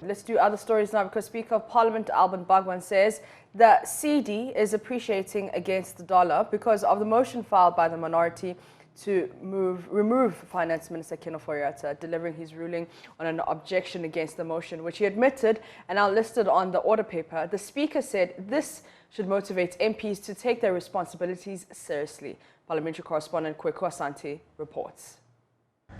Let's do other stories now, because Speaker of Parliament Alban Bagwan says that Cedi is appreciating against the dollar because of the motion filed by the minority to remove Finance Minister Keno Foriata, delivering his ruling on an objection against the motion, which he admitted and now listed on the order paper. The Speaker said this should motivate MPs to take their responsibilities seriously. Parliamentary correspondent Kweku Asante reports.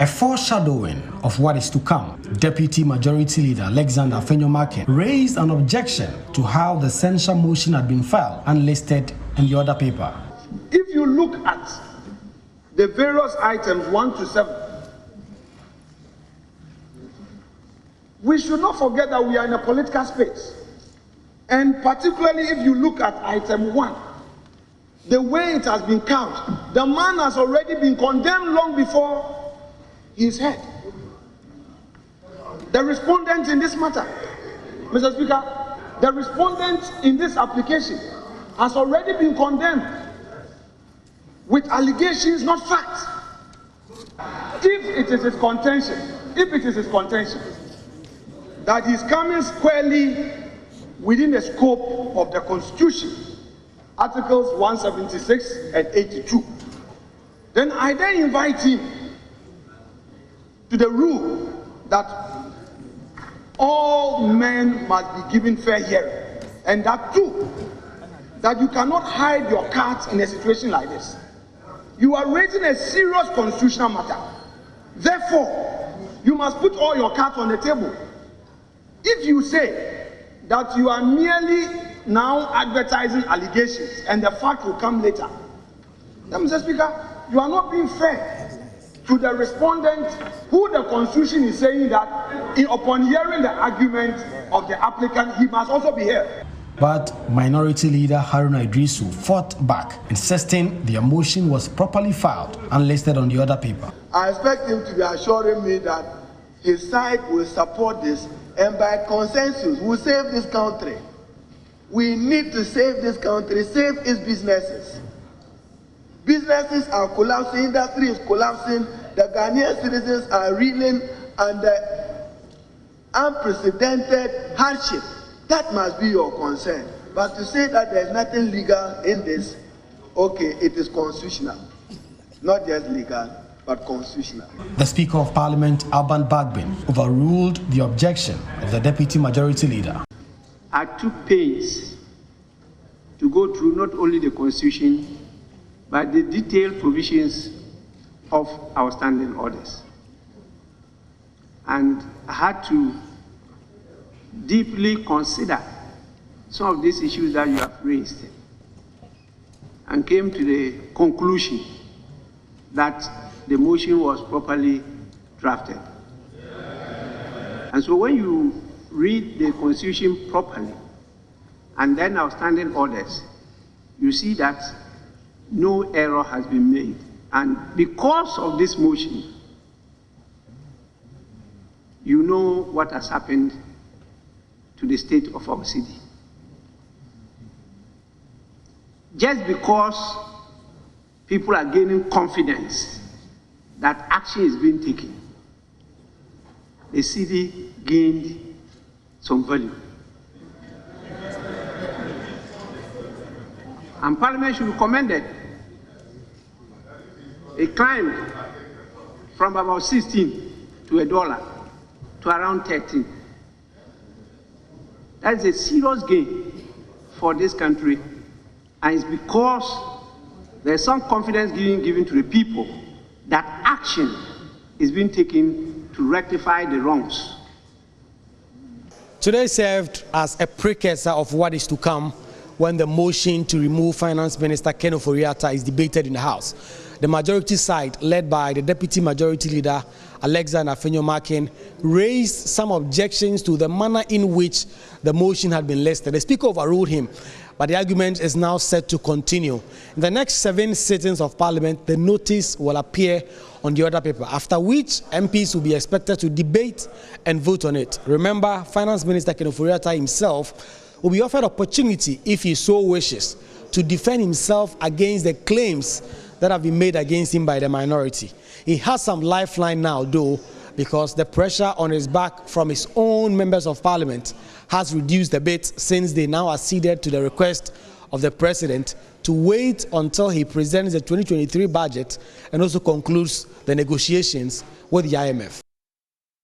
A foreshadowing of what is to come, Deputy Majority Leader Alexander Afenyo-Markin raised an objection to how the censure motion had been filed and listed in the order paper. If you look at the various items 1 to 7, we should not forget that we are in a political space. And particularly if you look at item 1, the way it has been counted, the man has already been condemned long before his head. The respondent in this matter, Mr. Speaker, the respondent in this application has already been condemned with allegations, not facts. If it is his contention, that he's coming squarely within the scope of the Constitution, Articles 176 and 82, then I invite him to the rule that all men must be given fair hearing, and that too, that you cannot hide your cards in a situation like this. You are raising a serious constitutional matter. Therefore, you must put all your cards on the table. If you say that you are merely now advertising allegations and the fact will come later, then, Mr. Speaker, you are not being fair to the respondent, who the Constitution is saying that upon hearing the argument of the applicant, he must also be heard. But Minority Leader Haruna Idrisu fought back, insisting the motion was properly filed and listed on the order paper. I expect him to be assuring me that his side will support this, and by consensus will save this country. We need to save this country, save its businesses. Businesses are collapsing, industry is collapsing, the Ghanaian citizens are reeling under unprecedented hardship. That must be your concern. But to say that there's nothing legal in this, okay, it is constitutional. Not just legal, but constitutional. The Speaker of Parliament, Alban Bagwan, overruled the objection of the Deputy Majority Leader. I took pains to go through not only the Constitution, but the detailed provisions of our standing orders. And I had to deeply consider some of these issues that you have raised, and came to the conclusion that the motion was properly drafted. And so when you read the Constitution properly, and then our standing orders, you see that no error has been made. And because of this motion, you know what has happened to the state of our city. Just because people are gaining confidence that action is being taken, the city gained some value. And Parliament should be commended. It climbed from about 16 to $1 to around 13. That is a serious gain for this country, and it's because there's some confidence given to the people that action is being taken to rectify the wrongs. Today served as a precursor of what is to come when the motion to remove Finance Minister Keno Foriata is debated in the House. The majority side, led by the Deputy Majority Leader Alexander Afenyo-Markin, raised some objections to the manner in which the motion had been listed. The Speaker overruled him, but the argument is now set to continue. In the next 7 sittings of Parliament, the notice will appear on the order paper, after which MPs will be expected to debate and vote on it. Remember, Finance Minister Keno Foriata himself will be offered opportunity, if he so wishes, to defend himself against the claims that have been made against him by the minority. He has some lifeline now, though, because the pressure on his back from his own members of parliament has reduced a bit since they now acceded to the request of the president to wait until he presents the 2023 budget and also concludes the negotiations with the IMF.